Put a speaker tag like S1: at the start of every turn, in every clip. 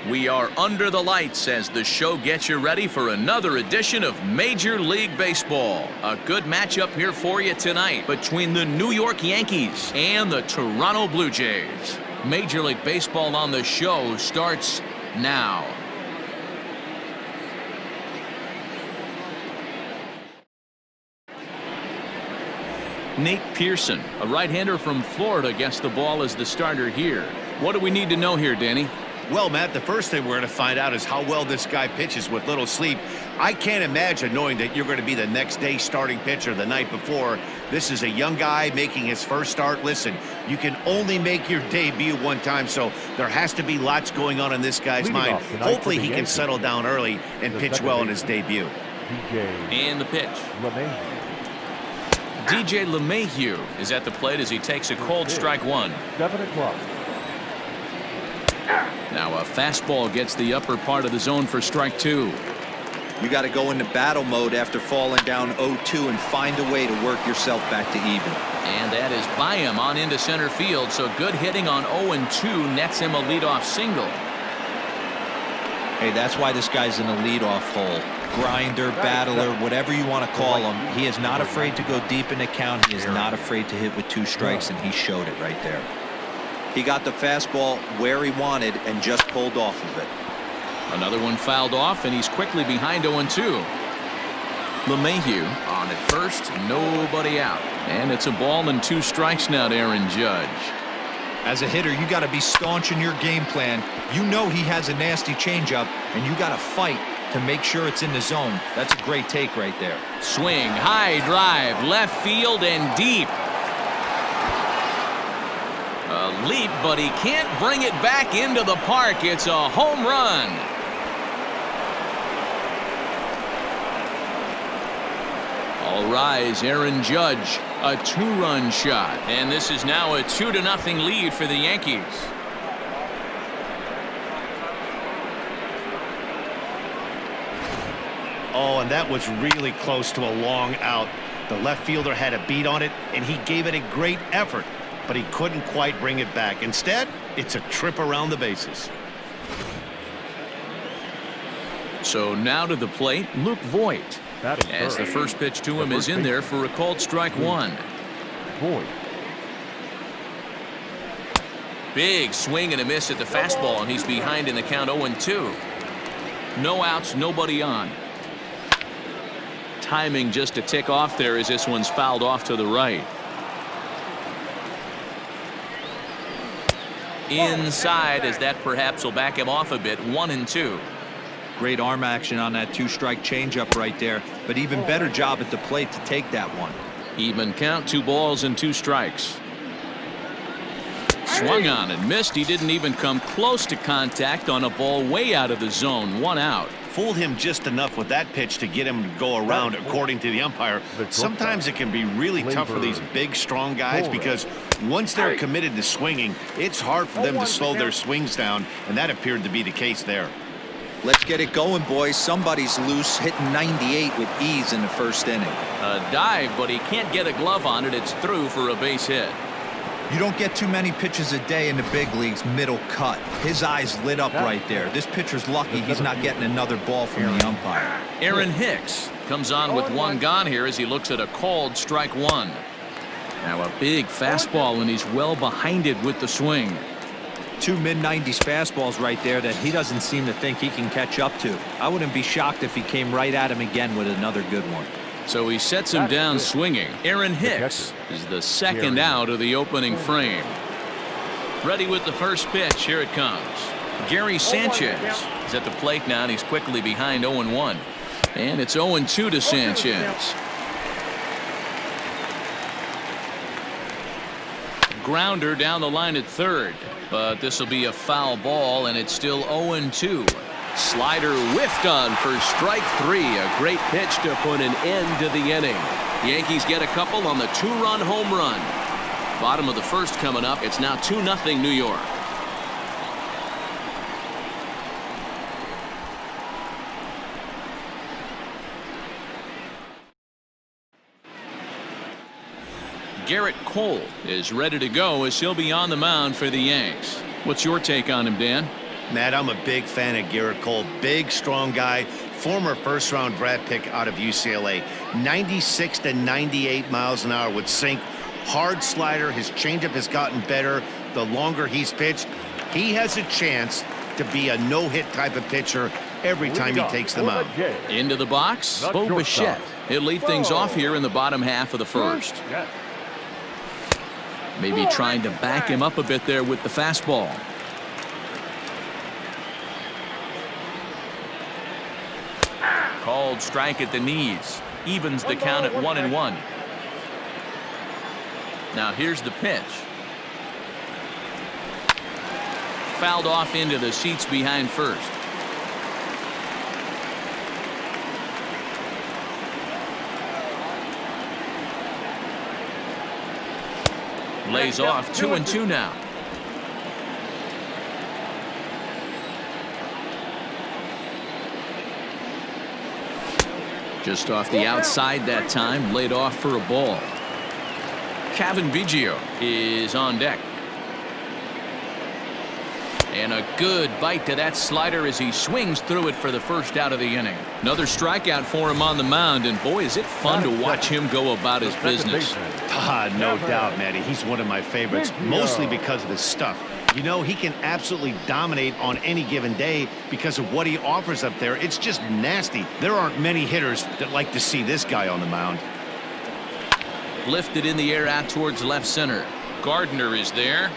S1: We are under the lights as the show gets you ready for another edition of Major League Baseball. A good matchup here for you tonight between the New York Yankees and the Toronto Blue Jays. Major League Baseball on the show starts now. Nate Pearson, a right-hander from Florida, gets the ball as the starter here. What do we need to know here, Danny?
S2: Well, Matt, the first thing we're going to find out is how well this guy pitches with little sleep. I can't imagine knowing that you're going to be the next day starting pitcher the night before. This is a young guy making his first start. Listen, you can only make your debut one time, so there has to be lots going on in this guy's mind. Hopefully he can settle down early and pitch well in his debut.
S1: And the pitch. DJ LeMahieu is at the plate as he takes a cold strike one.
S3: 7 o'clock.
S1: Now a fastball gets the upper part of the zone for strike two.
S4: You got to go into battle mode after falling down 0-2 and find a way to work yourself back to even.
S1: And that is by him on into center field, so good hitting on 0-2 nets him a leadoff single.
S4: Hey, that's why this guy's in a leadoff hole. Grinder, battler, whatever you want to call him. He is not afraid to go deep in the count. He is not afraid to hit with 2 strikes, and he showed it right there. He got the fastball where he wanted and just pulled off of it.
S1: Another one fouled off, and he's quickly behind 0-2. LeMahieu on at first, nobody out. And it's a ball and 2 strikes now to Aaron Judge.
S4: As a hitter, you got to be staunch in your game plan. You know he has a nasty changeup, and you got to fight to make sure it's in the zone. That's a great take right there.
S1: Swing, high drive, left field and deep. A leap, but he can't bring it back into the park. It's a home run. All rise, Aaron Judge, a 2-run shot. And this is now a 2-0 lead for the Yankees.
S2: Oh, and that was really close to a long out. The left fielder had a beat on it, and he gave it a great effort, but he couldn't quite bring it back. Instead, it's a trip around the bases.
S1: So now to the plate, Luke Voit. As the first pitch to him is in there for a called strike one.
S3: Voit.
S1: Big swing and a miss at the fastball, and he's behind in the count 0-2. No outs, nobody on. Timing just a tick off there as this one's fouled off to the right. Inside as that perhaps will back him off a bit. 1-2.
S4: Great arm action on that 2-strike changeup right there, but even better job at the plate to take that one.
S1: Even count, 2 balls and 2 strikes. Swung on and missed. He didn't even come close to contact on a ball way out of the zone. 1 out.
S2: Fooled him just enough with that pitch to get him to go around, according to the umpire. Sometimes it can be really tough for these big, strong guys because once they're committed to swinging, it's hard for them to slow their swings down, and that appeared to be the case there.
S4: Let's get it going, boys. Somebody's loose, hitting 98 with ease in the first inning.
S1: A dive, but he can't get a glove on it. It's through for a base hit.
S4: You don't get too many pitches a day in the big leagues middle cut. His eyes lit up right there. This pitcher's lucky he's not getting another ball from the umpire.
S1: Aaron Hicks comes on with 1 gone here as he looks at a called strike one. Now a big fastball, and he's well behind it with the swing.
S4: 2 mid-90s fastballs right there that he doesn't seem to think he can catch up to. I wouldn't be shocked if he came right at him again with another good one.
S1: So he sets him down swinging. Aaron Hicks is the second out of the opening frame. Ready with the first pitch. Here it comes. Gary Sanchez is at the plate now, and he's quickly behind 0-1. And it's 0-2 to Sanchez. Grounder down the line at third, but this will be a foul ball, and it's still 0-2. Slider whiffed on for strike 3. A great pitch to put an end to the inning. Yankees get a couple on the 2-run home run. Bottom of the first coming up. It's now 2-0 New York. Garrett Cole is ready to go as he'll be on the mound for the Yanks. What's your take on him, Dan?
S2: Matt, I'm a big fan of Garrett Cole. Big, strong guy. Former first-round draft pick out of UCLA. 96 to 98 miles an hour with sink. Hard slider. His changeup has gotten better the longer he's pitched. He has a chance to be a no-hit type of pitcher every time he takes the mound.
S1: Into the box, Bo Bichette. He'll lead things off here in the bottom half of the first. Maybe trying to back him up a bit there with the fastball. Called strike at the knees. Evens the count at 1-1. Now here's the pitch. Fouled off into the seats behind first. Lays off 2-2 now. Just off the outside that time, laid off for a ball. Kevin Biggio is on deck. And a good bite to that slider as he swings through it for the first out of the inning. Another strikeout for him on the mound, and boy, is it fun to watch him go about his business.
S2: No doubt, Matty. He's one of my favorites, mostly because of his stuff. You know, he can absolutely dominate on any given day because of what he offers up there. It's just nasty. There aren't many hitters that like to see this guy on the mound.
S1: Lifted in the air out towards left center. Gardner is there.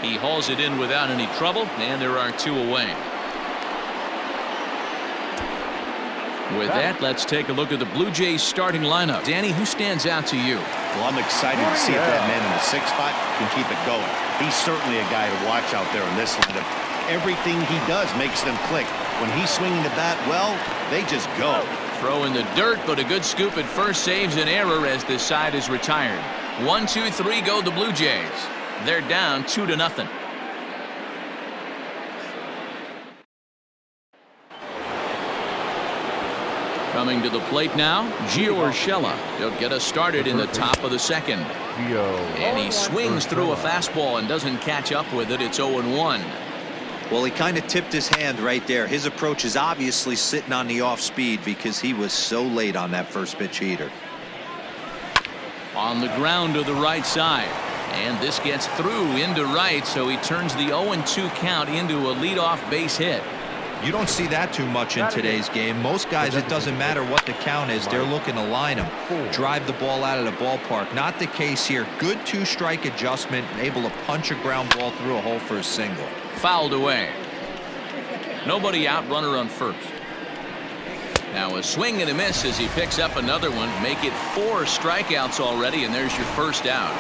S1: He hauls it in without any trouble, and there are 2 away. With that, let's take a look at the Blue Jays starting lineup. Danny, who stands out to you?
S2: Well, I'm excited to see if that man in the 6th spot can keep it going. He's certainly a guy to watch out there in this lineup. Everything he does makes them click. When he's swinging the bat well, they just go.
S1: Throw in the dirt, but a good scoop at first saves an error as this side is retired. 1, 2, 3 go the Blue Jays. They're down 2-0. Coming to the plate now, Gio Urshela. He'll get us started in the top of the second. And he swings through a fastball and doesn't catch up with it. It's 0-1.
S4: Well, he kind of tipped his hand right there. His approach is obviously sitting on the off speed because he was so late on that first pitch heater.
S1: On the ground to the right side. And this gets through into right, so he turns the 0-2 count into a leadoff base hit.
S4: You don't see that too much in today's game. Most guys, it doesn't matter what the count is. They're looking to line them, drive the ball out of the ballpark. Not the case here. Good 2-strike adjustment, able to punch a ground ball through a hole for a single.
S1: Fouled away. Nobody out, runner on first. Now a swing and a miss as he picks up another one. Make it 4 strikeouts already, and there's your first out.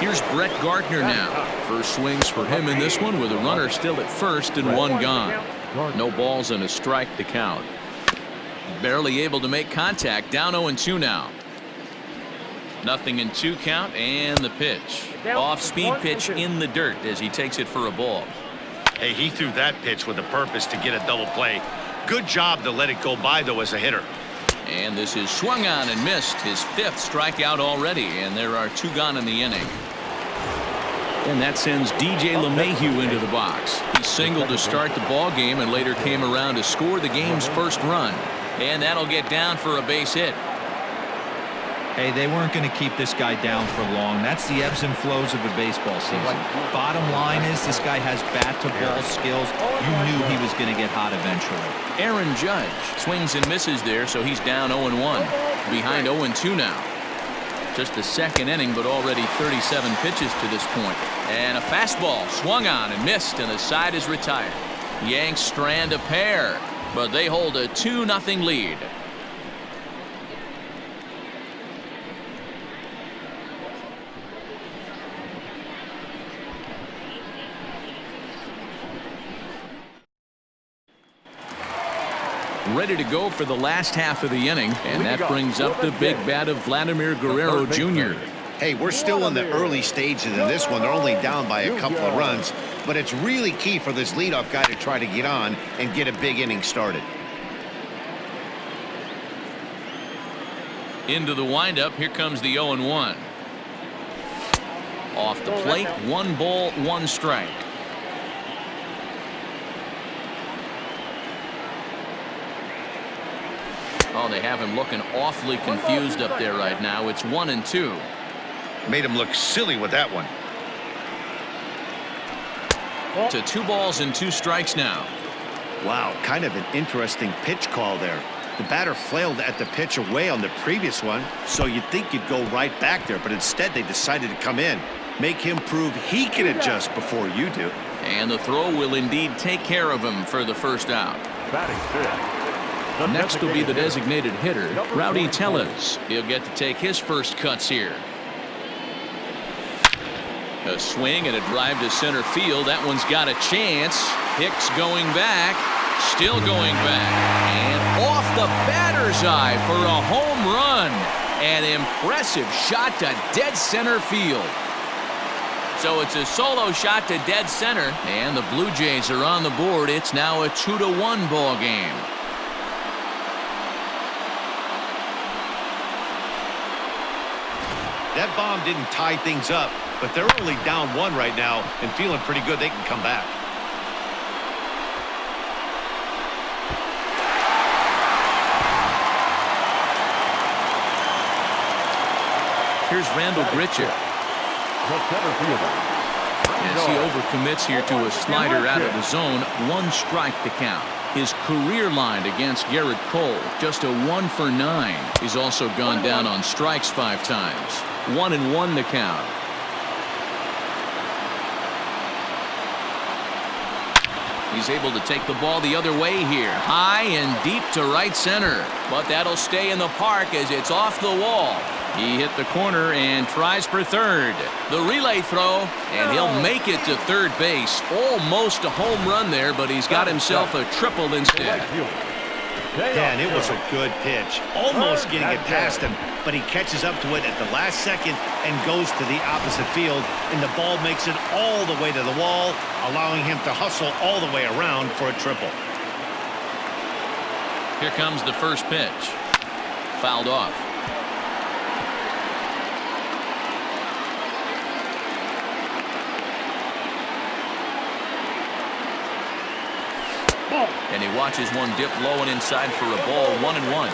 S1: Here's Brett Gardner now. First swings for him in this one with a runner still at first and 1 gone. No balls and a strike to count. Barely able to make contact. Down 0-2 now. 0-2 count and the pitch. Off-speed pitch in the dirt as he takes it for a ball.
S2: Hey, he threw that pitch with a purpose to get a double play. Good job to let it go by, though, as a hitter.
S1: And this is swung on and missed. His 5th strikeout already, and there are 2 gone in the inning. And that sends DJ LeMahieu into the box. He singled to start the ball game and later came around to score the game's first run. And that'll get down for a base hit.
S4: Hey, they weren't going to keep this guy down for long. That's the ebbs and flows of a baseball season. Bottom line is this guy has bat-to-ball skills. You knew he was going to get hot eventually.
S1: Aaron Judge swings and misses there, so he's down 0-1. Behind 0-2 now. Just the 2nd inning, but already 37 pitches to this point. And a fastball swung on and missed, and the side is retired. Yanks strand a pair, but they hold a 2-0 lead. Ready to go for the last half of the inning, and that brings up the big bat of Vladimir Guerrero Jr.
S2: Hey, we're still in the early stages in this one. They're only down by a couple of runs, but it's really key for this leadoff guy to try to get on and get a big inning started.
S1: Into the windup, here comes the 0-1. Off the plate, 1 ball, 1 strike. they have him looking awfully confused up there right now. It's 1-2.
S2: Made him look silly with that one.
S1: To 2 balls and 2 strikes now.
S2: Wow, kind of an interesting pitch call there. The batter flailed at the pitch away on the previous one, so you'd think you'd go right back there, but instead they decided to come in. Make him prove he can adjust before you do.
S1: And the throw will indeed take care of him for the first out.
S3: Batting fifth.
S1: Next will be the designated hitter, Rowdy Tellez. He'll get to take his first cuts here. A swing and a drive to center field. That one's got a chance. Hicks going back. Still going back. And off the batter's eye for a home run. An impressive shot to dead center field. So it's a solo shot to dead center. And the Blue Jays are on the board. It's now a 2-1 ball game.
S2: That bomb didn't tie things up, but they're only down 1 right now and feeling pretty good they can come back.
S1: Here's Randall Gritcher.
S3: The center fielder.
S1: As he overcommits here to a slider out of the zone, 1 strike to count. His career line against Garrett Cole, just a 1 for 9. He's also gone down on strikes 5 times. 1-1 the count. He's able to take the ball the other way here. High and deep to right center. But that'll stay in the park as it's off the wall. He hit the corner and tries for third. The relay throw, and he'll make it to third base. Almost a home run there, but he's got himself a triple instead.
S2: Yeah, and it was a good pitch. Almost getting it past him, but he catches up to it at the last second and goes to the opposite field, and the ball makes it all the way to the wall, allowing him to hustle all the way around for a triple.
S1: Here comes the first pitch. Fouled off. And he watches one dip low and inside for a ball. 1-1.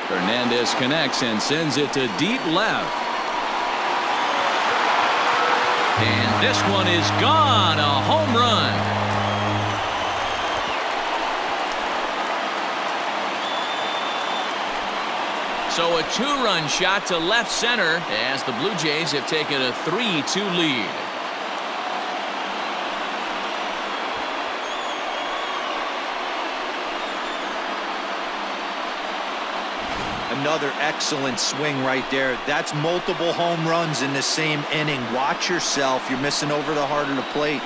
S1: Hernandez connects and sends it to deep left. And this one is gone. A home run. So a 2-run shot to left center as the Blue Jays have taken a 3-2 lead.
S4: Another excellent swing right there. That's multiple home runs in the same inning. Watch yourself. You're missing over the heart of the plate.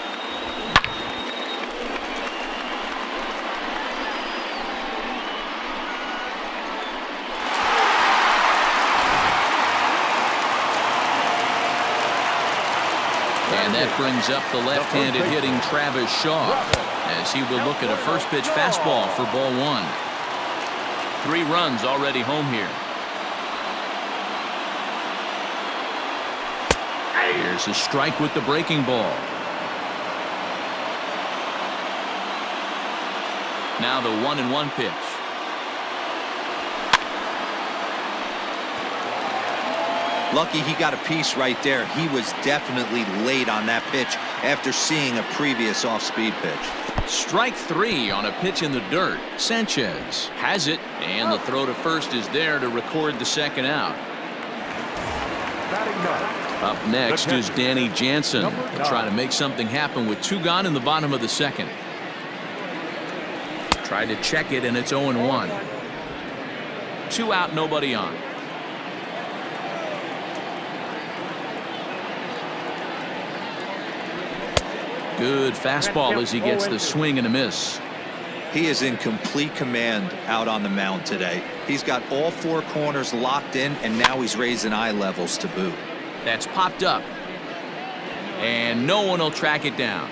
S1: And that brings up the left-handed hitting Travis Shaw as he will look at a first pitch fastball for ball 1. 3 runs already home here. Here's a strike with the breaking ball. Now the 1-1 pitch.
S4: Lucky he got a piece right there. He was definitely late on that pitch after seeing a previous off-speed pitch.
S1: Strike 3 on a pitch in the dirt. Sanchez has it, and the throw to first is there to record the second out. Up next is Danny Jansen. He'll try to make something happen with 2 gone in the bottom of the second. Tried to check it, and it's 0-1. 2 out, nobody on. Good fastball as he gets the swing and a miss.
S4: He is in complete command out on the mound today. He's got all 4 corners locked in, and now he's raising eye levels to boot.
S1: That's popped up. And no one will track it down.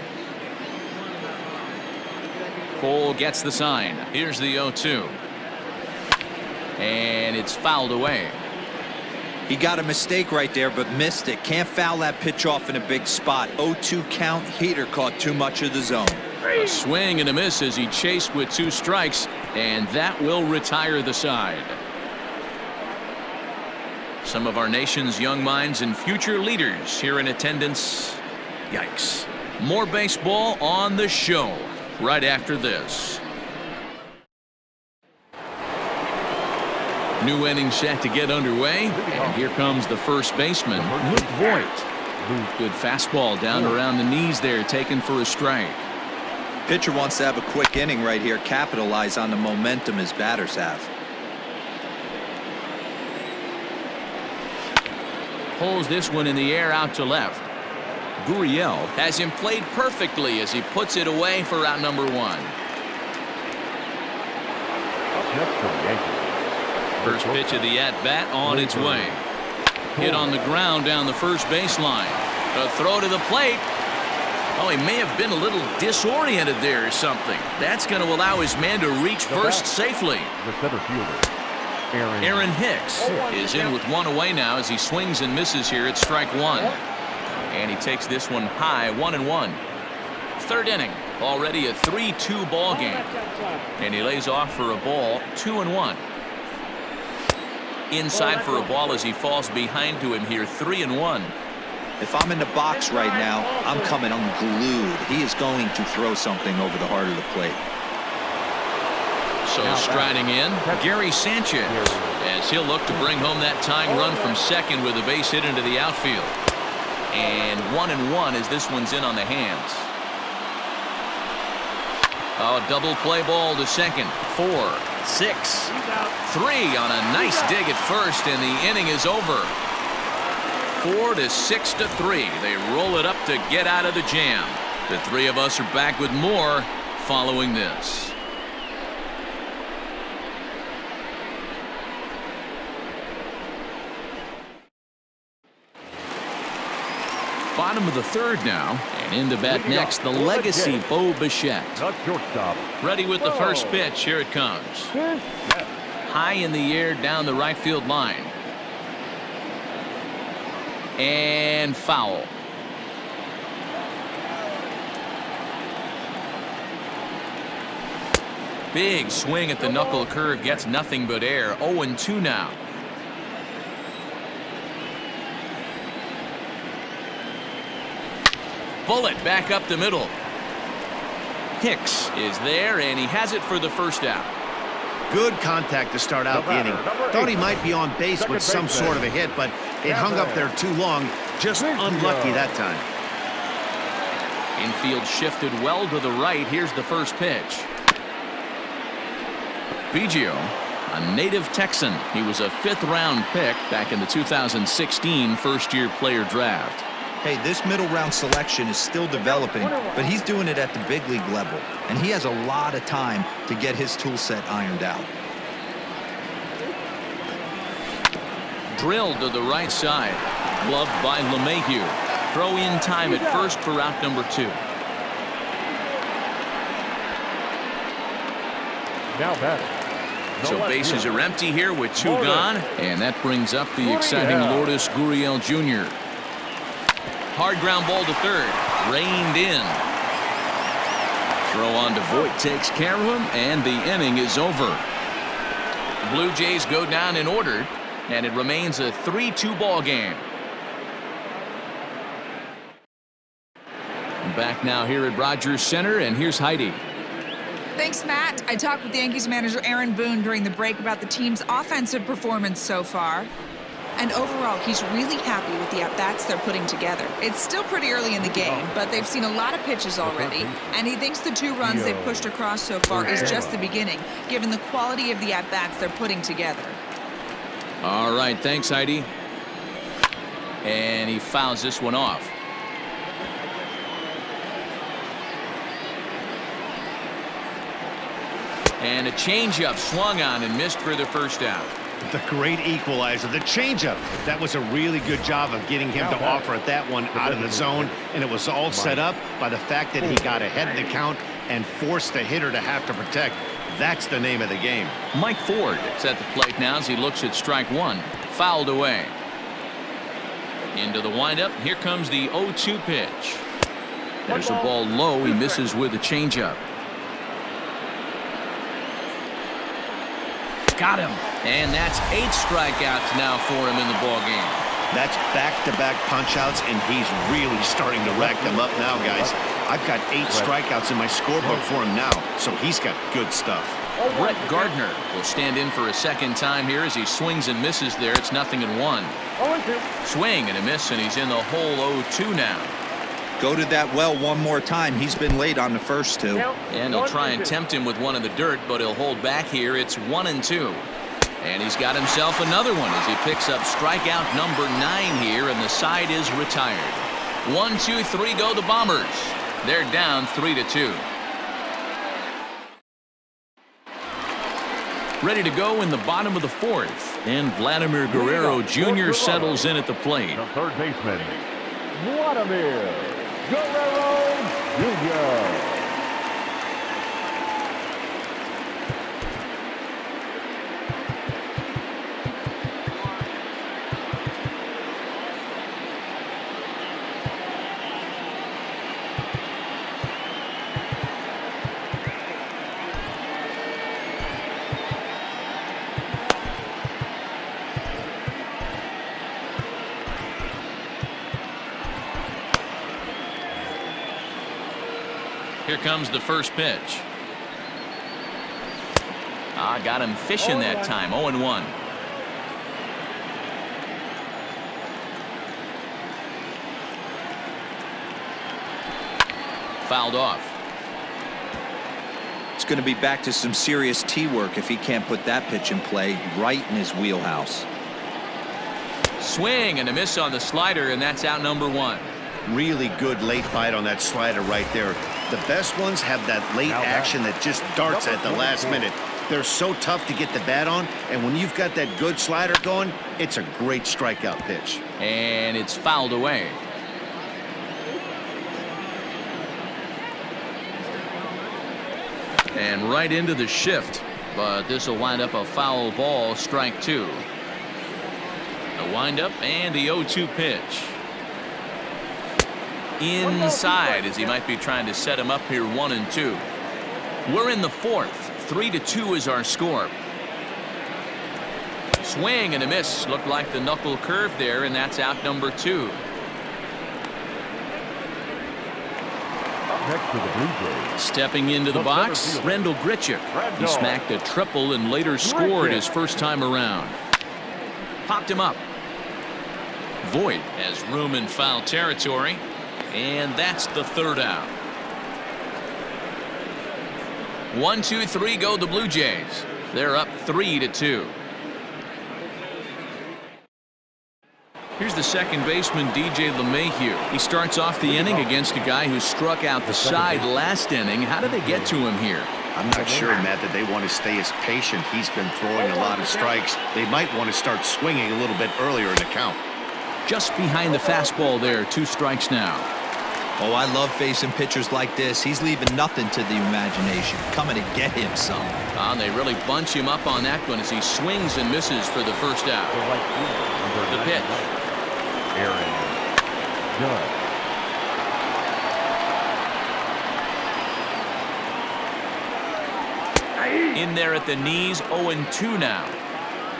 S1: Cole gets the sign. Here's the 0-2. And it's fouled away.
S4: He got a mistake right there, but missed it. Can't foul that pitch off in a big spot. 0-2 count. Heater caught too much of the zone.
S1: A swing and a miss as he chased with 2 strikes, and that will retire the side. Some of our nation's young minds and future leaders here in attendance. Yikes. More baseball on the show right after this. New inning set to get underway, and here comes the first baseman, Luke Voigt. Good fastball down around the knees there, taken for a strike.
S4: Pitcher wants to have a quick inning right here, capitalize on the momentum his batters have.
S1: Pulls this one in the air out to left. Gurriel has him played perfectly as he puts it away for out number 1.
S3: Up next for the Yankees.
S1: First pitch of the at-bat on its way. Hit on the ground down the first baseline. A throw to the plate. Oh, he may have been a little disoriented there or something. That's going to allow his man to reach first safely.
S3: The center fielder,
S1: Aaron Hicks is in with 1 away now as he swings and misses here at strike 1. And he takes this one high, 1-1. Third inning, already a 3-2 ball game. And he lays off for a ball, 2-1. Inside for a ball as he falls behind to him here, 3-1.
S4: If I'm in the box right now, I'm coming unglued. He is going to throw something over the heart of the plate.
S1: So striding in, Gary Sanchez, as he'll look to bring home that tying run from second with a base hit into the outfield. And 1-1 as this one's in on the hands. Oh, double play ball to second. 4, 6, 3 on a nice dig at first, and the inning is over. 4 to 6 to 3. They roll it up to get out of the jam. The 3 of us are back with more following this. Bottom of the 3rd now, and in to bat next, the legacy Bo Bichette.
S3: not shortstop.
S1: Ready with the first pitch. Here it comes. High in the air down the right field line. And foul. Big swing at the knuckle curve, gets nothing but air. 0-2 now. Bullet back up the middle. Hicks is there, and he has it for the first out.
S2: Good contact to start out the inning. Thought he might be on base with some sort of a hit, but it hung up there too long. Just unlucky that time.
S1: Infield shifted well to the right. Here's the first pitch. Biggio, a native Texan. He was a 5th-round pick back in the 2016 first-year player draft.
S4: Hey, this middle round selection is still developing, but he's doing it at the big league level, and he has a lot of time to get his tool set ironed out.
S1: Drilled to the right side. Gloved by LeMahieu. Throw in time at first for out number 2.
S3: Now batting.
S1: So bases are empty here with 2 gone, and that brings up the exciting Lourdes Gurriel Jr. Hard ground ball to third. Reined in. Throw on to Voigt takes care of him, and the inning is over. Blue Jays go down in order, and it remains a 3-2 ball game. Back now here at Rogers Center, and here's Heidi.
S5: Thanks, Matt. I talked with Yankees manager Aaron Boone during the break about the team's offensive performance so far. And overall, he's really happy with the at-bats they're putting together. It's still pretty early in the game, but they've seen a lot of pitches already, and he thinks the 2 runs they've pushed across so far is just the beginning, given the quality of the at-bats they're putting together.
S1: All right, thanks, Heidi. And he fouls this one off. And a changeup swung on and missed for the first out.
S2: The great equalizer, the changeup. That was a really good job of getting him to offer at that one out of the zone, and it was all set up by the fact that he got ahead of the count and forced the hitter to have to protect. That's the name of the game.
S1: Mike Ford is at the plate now as he looks at strike 1. Fouled away. Into the windup. Here comes the 0-2 pitch. There's a ball low. He misses with a changeup. Got him. And that's 8 strikeouts now for him in the ball game.
S2: That's back-to-back punch-outs, and he's really starting to rack them up now, guys. I've got 8 strikeouts in my scorebook for him now, so he's got good stuff.
S1: Brett Gardner will stand in for a second time here as he swings and misses there. It's 0-1. Swing and a miss, and he's in the hole 0-2 now.
S4: Go to that well one more time. He's been late on the first 2.
S1: And he'll try and tempt him with one in the dirt, but he'll hold back here. It's 1-2. And he's got himself another one as he picks up strikeout number 9 here, and the side is retired. 1, 2, 3 go the Bombers. They're down 3-2. Ready to go in the bottom of the 4th, and Vladimir Guerrero Jr. settles in at the plate.
S3: The third baseman, Vladimir Guerrero Jr.
S1: Here comes the first pitch. Got him fishing that time. 0-1. Fouled off.
S4: It's going to be back to some serious tee work if he can't put that pitch in play right in his wheelhouse.
S1: Swing and a miss on the slider, and that's out number 1.
S2: Really good late bite on that slider right there. The best ones have that late action that just darts at the last minute. They're so tough to get the bat on, and when you've got that good slider going, it's a great strikeout pitch.
S1: And it's fouled away. And right into the shift, but this will wind up a foul ball, strike 2. The windup and the 0-2 pitch. Inside as he might be trying to set him up here. 1-2. We're in the 4th. 3-2 is our score. Swing and a miss. Looked like the knuckle curve there, and that's out number 2.
S3: Next to the Blue Jays.
S1: Stepping into the box, Rendell Grichuk. He smacked a triple and later scored his first time around. Popped him up. Voit has room in foul territory. And that's the 3rd out. 1, 2, 3 go the Blue Jays. They're up 3-2. Here's the second baseman, DJ LeMahieu. He starts off the inning against a guy who struck out the side last inning. How did they get to him here?
S2: I'm not sure, Matt, that they want to stay as patient. He's been throwing a lot of strikes. They might want to start swinging a little bit earlier in the count.
S1: Just behind the fastball there. 2 strikes now.
S4: Oh, I love facing pitchers like this. He's leaving nothing to the imagination. Coming to get him some.
S1: They really bunch him up on that one as he swings and misses for the first out. The pitch.
S3: Aaron Judge.
S1: In there at the knees. 0-2 now.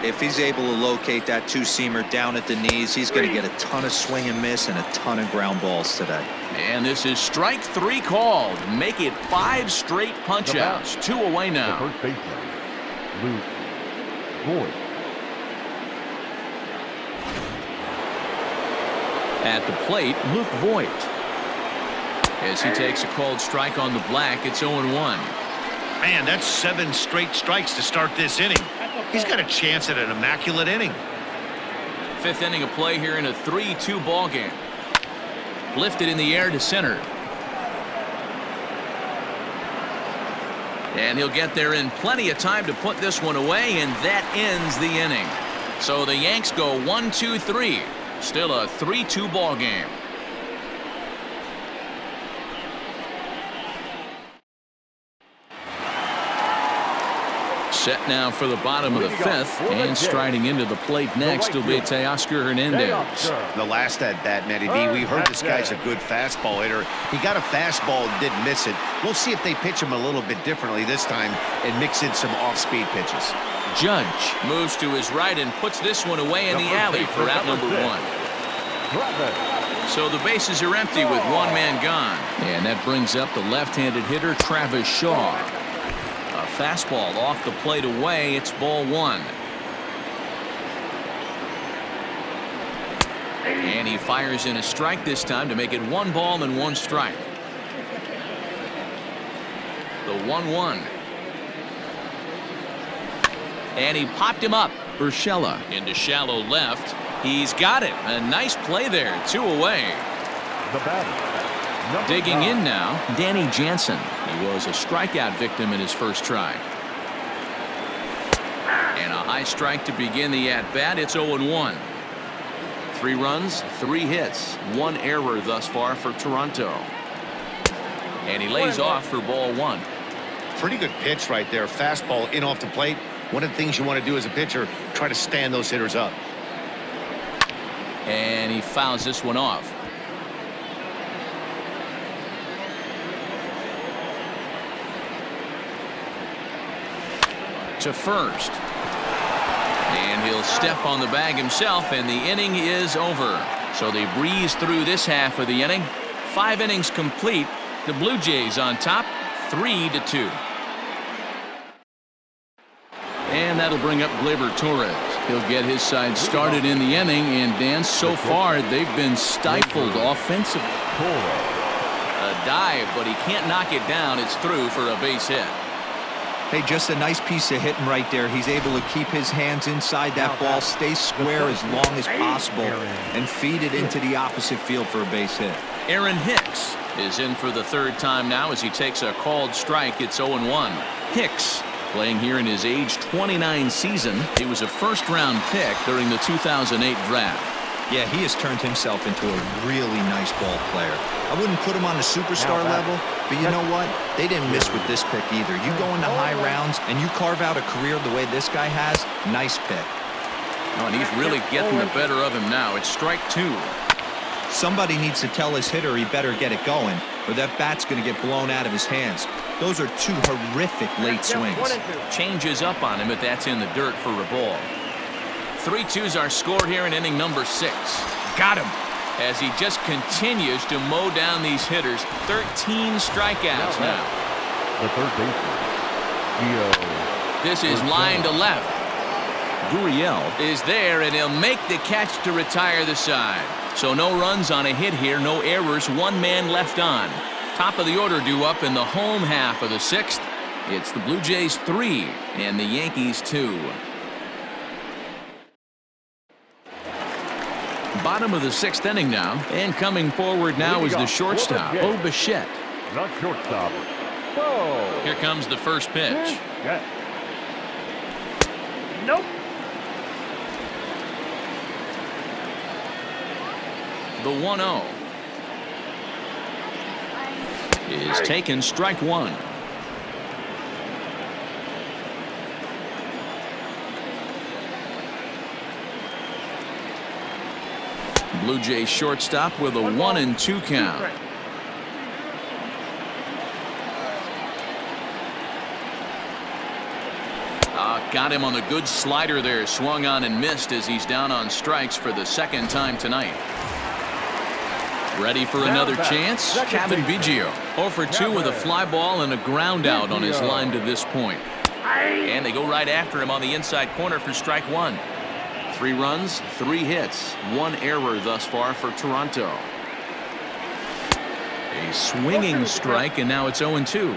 S4: If he's able to locate that 2-seamer down at the knees, he's going to get a ton of swing and miss and a ton of ground balls today.
S1: And this is strike 3 called. Make it 5 straight punch-outs. 2 away now.
S3: The first baseman, Luke Voit.
S1: At the plate, Luke Voit. As he takes a called strike on the black, it's 0-1.
S2: Man, that's 7 straight strikes to start this inning. He's got a chance at an immaculate inning.
S1: 5th inning of play here in a 3-2 ball game. Lifted in the air to center. And he'll get there in plenty of time to put this one away, and that ends the inning. So the Yanks go 1-2-3. Still a 3-2 ball game. Set now for the bottom of the fifth, and striding into the plate next will be Teoscar Hernandez.
S2: The last at bat, Matty B, we heard this guy's a good fastball hitter. He got a fastball and didn't miss it. We'll see if they pitch him a little bit differently this time and mix in some off-speed pitches.
S1: Judge moves to his right and puts this one away in the alley for out number one. So the bases are empty with one man gone. And that brings up the left-handed hitter, Travis Shaw. A fastball off the plate away. It's ball one. And he fires in a strike this time to make it 1 ball and 1 strike. The 1-1. And he popped him up. Urshela into shallow left. He's got it. A nice play there. 2 away.
S3: The batter,
S1: Digging in now, Danny Jansen. He was a strikeout victim in his first try. And a high strike to begin the at-bat. It's 0-1. 3 runs, 3 hits, 1 error thus far for Toronto. And he lays off for ball 1.
S2: Pretty good pitch right there. Fastball in off the plate. One of the things you want to do as a pitcher, try to stand those hitters up.
S1: And he fouls this one off. To first. And he'll step on the bag himself, and the inning is over. So they breeze through this half of the inning. 5 innings complete. The Blue Jays on top, 3-2. And that'll bring up Gleyber Torres. He'll get his side started in the inning, and Dan, so far they've been stifled offensively. A dive, but he can't knock it down. It's through for a base hit.
S4: Hey, just a nice piece of hitting right there. He's able to keep his hands inside that ball, stay square as long as possible, and feed it into the opposite field for a base hit.
S1: Aaron Hicks is in for the 3rd time now as he takes a called strike. It's 0-1. Hicks playing here in his age 29 season. He was a 1st-round pick during the 2008 draft.
S4: Yeah, he has turned himself into a really nice ball player. I wouldn't put him on the superstar level, but you know what? They didn't miss with this pick either. You go into high rounds and you carve out a career the way this guy has, nice pick.
S1: Oh, and he's really getting the better of him now. It's strike 2.
S4: Somebody needs to tell his hitter he better get it going, or that bat's going to get blown out of his hands. Those are 2 horrific late swings.
S1: Changes up on him, but that's in the dirt for a ball. 3-2s are scored here in inning number 6. Got him as he just continues to mow down these hitters. 13 strikeouts now.
S3: The third baseman,
S1: This is line to left. Gurriel is there, and he'll make the catch to retire the side. So no runs on a hit here, no errors, 1 man left on. Top of the order due up in the home half of the 6th. It's the Blue Jays 3 and the Yankees 2. Bottom of the 6th inning now, and coming forward now is the shortstop, Bo Bichette.
S3: the shortstop. Whoa.
S1: Here comes the first pitch.
S3: Yeah.
S6: Nope.
S1: The 1-0 is taken, strike 1. Blue Jays shortstop with a 1-2 count. Got him on the good slider there, swung on and missed as he's down on strikes for the 2nd time tonight. Ready for another chance? Kevin Biggio 0 for 2 with a fly ball and a ground out on his line to this point. And they go right after him on the inside corner for strike 1. 3 runs, 3 hits, 1 error thus far for Toronto. A swinging strike, and now it's 0-2.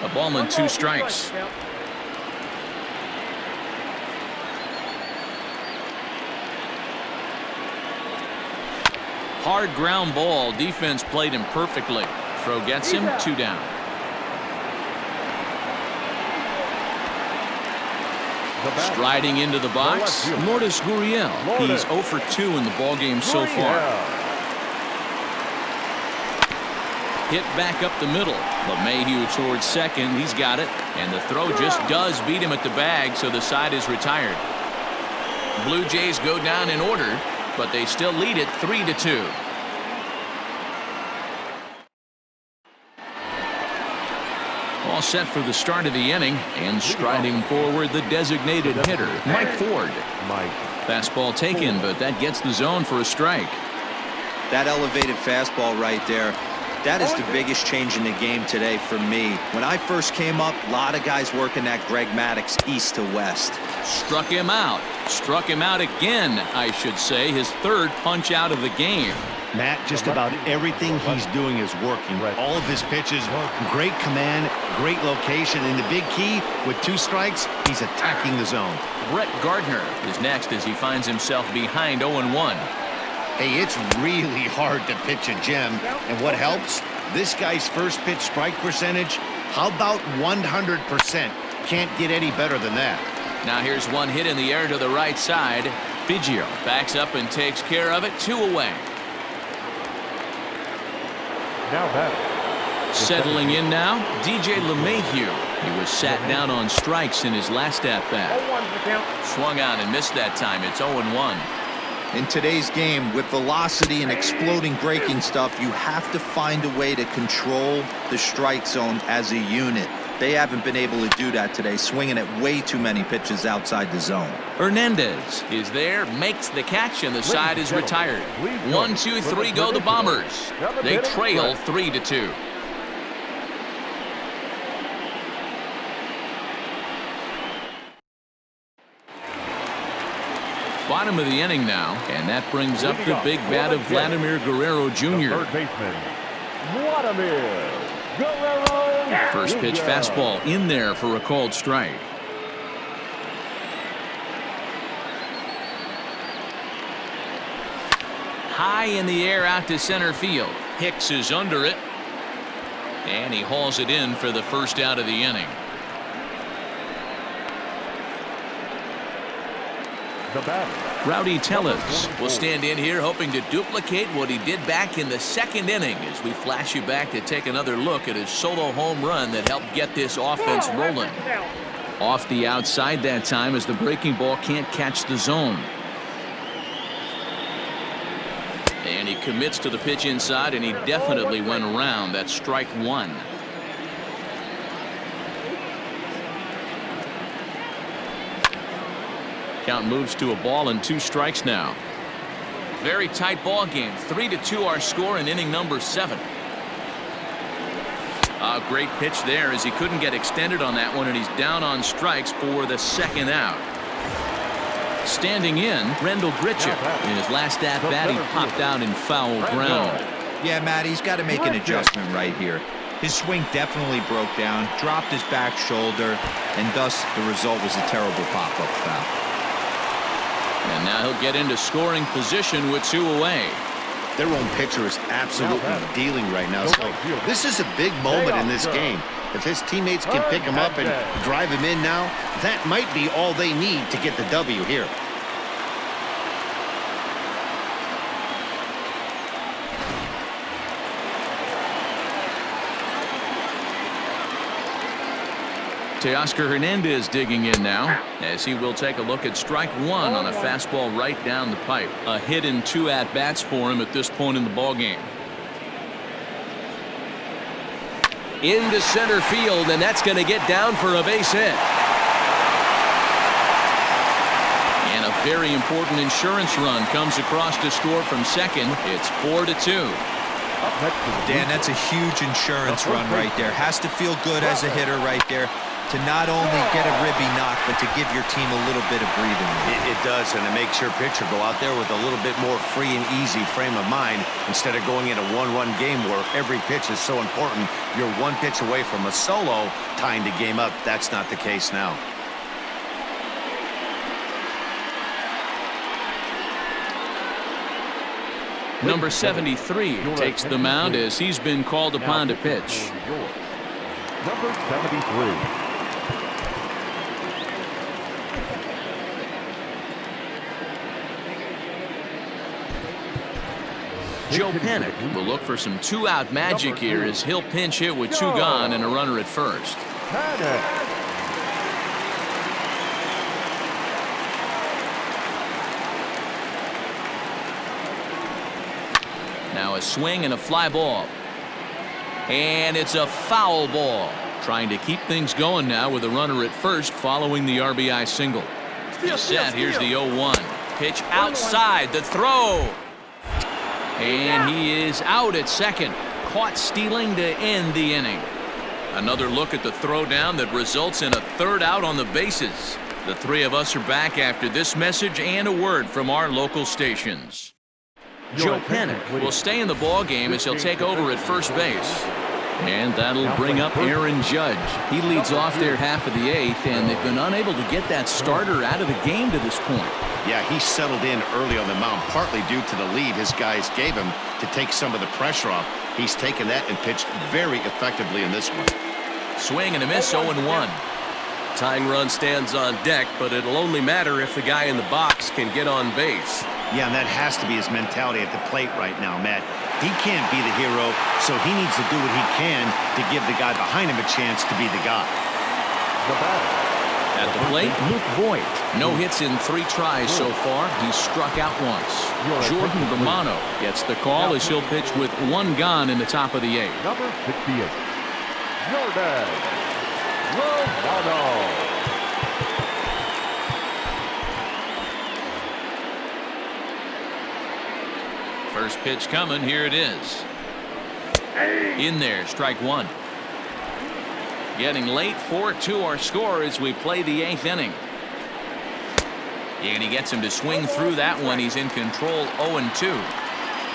S1: A ball and 2 strikes. Hard ground ball. Defense played him perfectly. Throw gets him, 2 down. Striding into the box, Lourdes Gurriel. He's 0 for 2 in the ballgame so far. Hit back up the middle. LeMahieu towards second. He's got it. And the throw just does beat him at the bag, so the side is retired. Blue Jays go down in order, but they still lead it 3-2. All set for the start of the inning, and striding forward the designated hitter, Mike Ford. Fastball taken, but that gets the zone for a strike.
S4: That elevated fastball right there, that is the biggest change in the game today for me. When I first came up, a lot of guys working that Greg Maddux east to west.
S1: Struck him out. Struck him out again, I should say. His third punch out of the game.
S2: Matt, just about everything he's doing is working. All of his pitches, great command, great location, and the big key, with 2 strikes, he's attacking the zone.
S1: Brett Gardner is next as he finds himself behind 0-1.
S2: Hey, it's really hard to pitch a gem, and what helps? This guy's first pitch strike percentage, how about 100%? Can't get any better than that.
S1: Now here's one hit in the air to the right side. Biggio backs up and takes care of it. 2 away.
S3: Now batting.
S1: Settling in now, DJ LeMahieu. He was sat down on strikes in his last at-bat. Swung on and missed that time. It's 0-1.
S4: In today's game, with velocity and exploding breaking stuff, you have to find a way to control the strike zone as a unit. They haven't been able to do that today, swinging at way too many pitches outside the zone.
S1: Hernandez is there, makes the catch, and the side is retired. 1, 2, 3 go the Bombers. They trail 3-2. Bottom of the inning now, and that brings up the big bat of Vladimir Guerrero Jr.
S3: Third baseman, Vladimir Guerrero.
S1: First pitch fastball in there for a called strike. High in the air out to center field. Hicks is under it, and he hauls it in for the first out of the inning. Rowdy Tellez will stand in here hoping to duplicate what he did back in the second inning as we flash you back to take another look at his solo home run that helped get this offense rolling. Off the outside that time as the breaking ball can't catch the zone. And he commits to the pitch inside, and he definitely went around. That's strike 1. Count moves to a ball and 2 strikes now. Very tight ball game. 3-2 our score in inning number 7. A great pitch there as he couldn't get extended on that one, and he's down on strikes for the second out. Standing in, Rendell Grichuk. In his last at-bat, he popped out in foul ground.
S4: Yeah, Matt, he's got to make an adjustment right here. His swing definitely broke down, dropped his back shoulder, and thus the result was a terrible pop-up foul.
S1: And now he'll get into scoring position with 2 away.
S2: Their own pitcher is absolutely dealing right now. So this is a big moment in this game. If his teammates can pick him up and drive him in now, that might be all they need to get the W here.
S1: Teoscar Hernandez digging in now as he will take a look at strike 1 on a fastball right down the pipe. A hit and 2 at-bats for him at this point in the ballgame. Into center field, and that's going to get down for a base hit. And a very important insurance run comes across to score from second. It's 4-2.
S4: Dan, that's a huge insurance run right there. Has to feel good as a hitter right there to not only get a ribby knock, but to give your team a little bit of breathing room.
S2: It does, and it makes your pitcher go out there with a little bit more free and easy frame of mind instead of going in a 1-run game where every pitch is so important. You're 1 pitch away from a solo tying the game up. That's not the case now.
S1: Number 73 takes the mound as he's been called upon to pitch.
S3: Number 73.
S1: Joe Panic will look for some two-out magic here as he'll pinch hit with two gone and a runner at first.
S3: Panic.
S1: Now a swing and a fly ball. And it's a foul ball. Trying to keep things going now with a runner at first following the RBI single. Set. Here's the 0-1. Pitch outside. The throw. And he is out at second. Caught stealing to end the inning. Another look at the throwdown that results in a third out on the bases. The three of us are back after this message and a word from our local stations. Joe Panic will stay in the ball game as he'll take over at first base. And that'll bring up Aaron Judge. He leads off their half of the eighth, and they've been unable to get that starter out of the game to this point.
S2: Yeah, he settled in early on the mound, partly due to the lead his guys gave him to take some of the pressure off. He's taken that and pitched very effectively in this one.
S1: Swing and a miss, 0-1.
S6: Tying run stands on deck, but it'll only matter if the guy in the box can get on base.
S2: Yeah, and that has to be his mentality at the plate right now, Matt. He can't be the hero, so he needs to do what he can to give the guy behind him a chance to be the guy.
S3: The batter.
S1: At the plate, Luke Voigt. No hits in 3 tries so far. He's struck out once. Jordan Romano gets the call as he'll pitch with 1 gone in the top of the 8th.
S3: Number 68. Jordan Romano.
S1: First pitch coming. Here it is. In there, strike 1. Getting late, 4-2 our score as we play the 8th inning. And he gets him to swing through that one. He's in control, 0-2.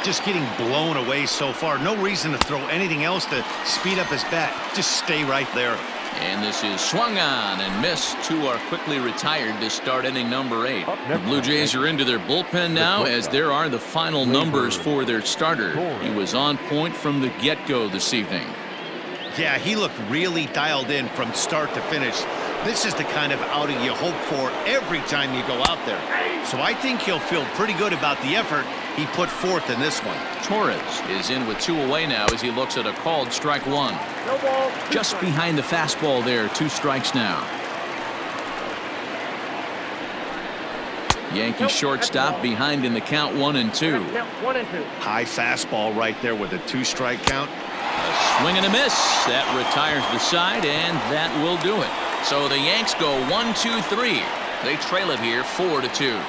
S2: Just getting blown away so far. No reason to throw anything else to speed up his bat. Just stay right there.
S1: And this is swung on and missed. 2 are quickly retired to start inning number 8. The Blue Jays are into their bullpen now as there are the final numbers for their starter. He was on point from the get-go this evening.
S2: Yeah, he looked really dialed in from start to finish. This is the kind of outing you hope for every time you go out there. So I think he'll feel pretty good about the effort he put forth in this one.
S1: Torres is in with 2 away now as he looks at a called strike 1.
S3: No ball.
S1: Just behind the fastball there, 2 strikes now. Yankee shortstop behind in the count, 1-2.
S2: High fastball right there with a 2-strike count.
S1: A swing and a miss. That retires the side, and that will do it. So the Yanks go 1-2-3. They trail it here 4-2.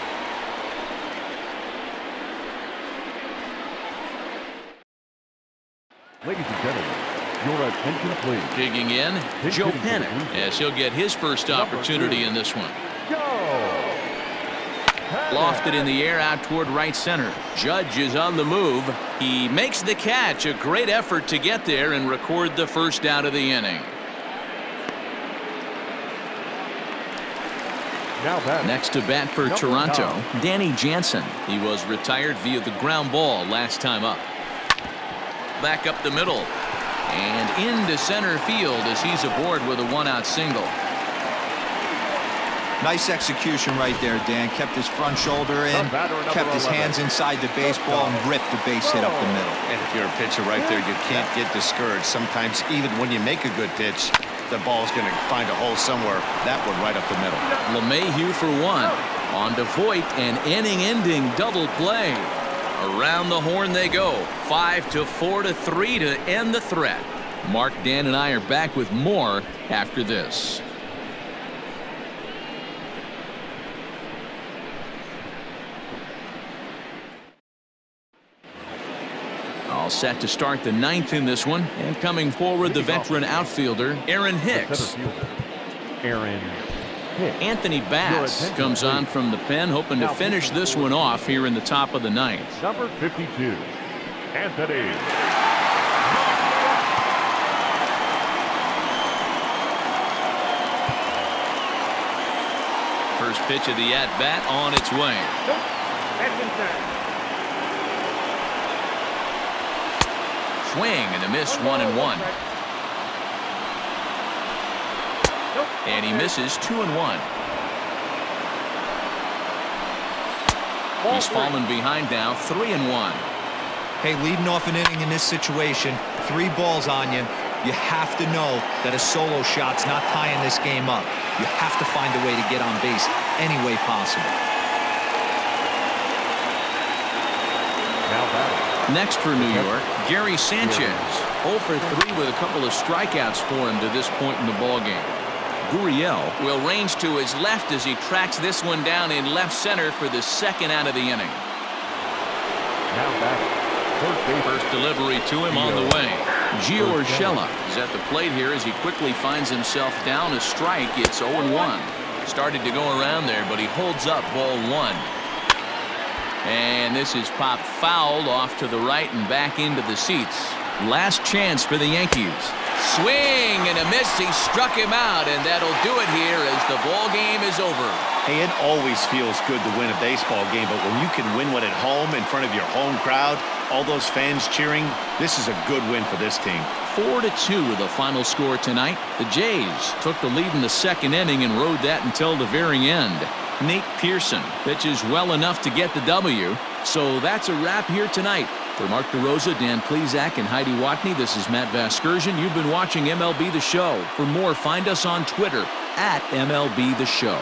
S3: Ladies and gentlemen, your attention please.
S1: Digging in, Joe Panic, as he'll get his first opportunity in this one.
S3: Go!
S1: Lofted in the air out toward right center. Judge is on the move. He makes the catch. A great effort to get there and record the first out of the inning.
S3: Now back.
S1: Next to bat for Toronto, Danny Jansen. He was retired via the ground ball last time up. Back up the middle and into center field as he's aboard with a 1-out single.
S4: Nice execution right there, Dan. Kept his front shoulder in, kept his hands inside the baseball, and ripped the base hit up the middle.
S2: And if you're a pitcher right there, you can't get discouraged. Sometimes even when you make a good pitch, the ball's going to find a hole somewhere. That one right up the middle.
S1: LeMahieu for 1. On to Voigt, an inning-ending double play. Around the horn they go. 5-4-3 to end the threat. Mark, Dan, and I are back with more after this. All set to start the 9th in this one. And coming forward, the veteran outfielder, Aaron Hicks.
S3: Aaron Hicks.
S1: Anthony Bass comes on from the pen, hoping to finish this one off here in the top of the 9th.
S3: Number 52, Anthony.
S1: First pitch of the at-bat on its way. Swing and a miss, 1-1. And he misses 2-1. He's fallen behind now, 3-1.
S4: Hey, leading off an inning in this situation, 3 balls on you. You have to know that a solo shot's not tying this game up. You have to find a way to get on base any way possible.
S3: Now batting.
S1: Next for New York, Gary Sanchez. 0 for 3 with a couple of strikeouts for him to this point in the ballgame. Gurriel will range to his left as he tracks this one down in left center for the second out of the inning.
S3: Now batting.
S1: First delivery to him on the way. Gio Urshela is at the plate here as he quickly finds himself down a strike. It's 0-1. Started to go around there, but he holds up ball 1. And this is popped fouled off to the right and back into the seats. Last chance for the Yankees. Swing and a miss. He struck him out, and that'll do it here as the ball game is over.
S2: Hey, it always feels good to win a baseball game, but when you can win one at home in front of your home crowd, all those fans cheering, this is a good win for this team.
S1: 4-2 the final score tonight. The Jays took the lead in the second inning and rode that until the very end. Nate Pearson pitches well enough to get the W. So that's a wrap here tonight. For Mark DeRosa, Dan Plesac, and Heidi Watney, this is Matt Vasgersian. You've been watching MLB The Show. For more, find us on Twitter at MLB The Show.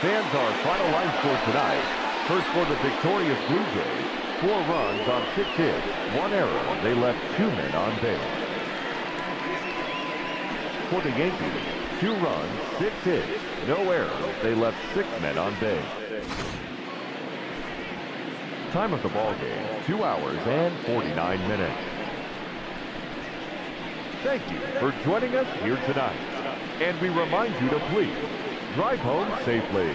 S3: Fans, our final line score tonight. First for the victorious Blue Jays, 4 runs on 6 hits, 1 error. They left 2 men on base. For the Yankees, 2 runs, 6 hits, no errors. They left 6 men on base. Time of the ball game, 2 hours and 49 minutes. Thank you for joining us here tonight. And we remind you to please drive home safely.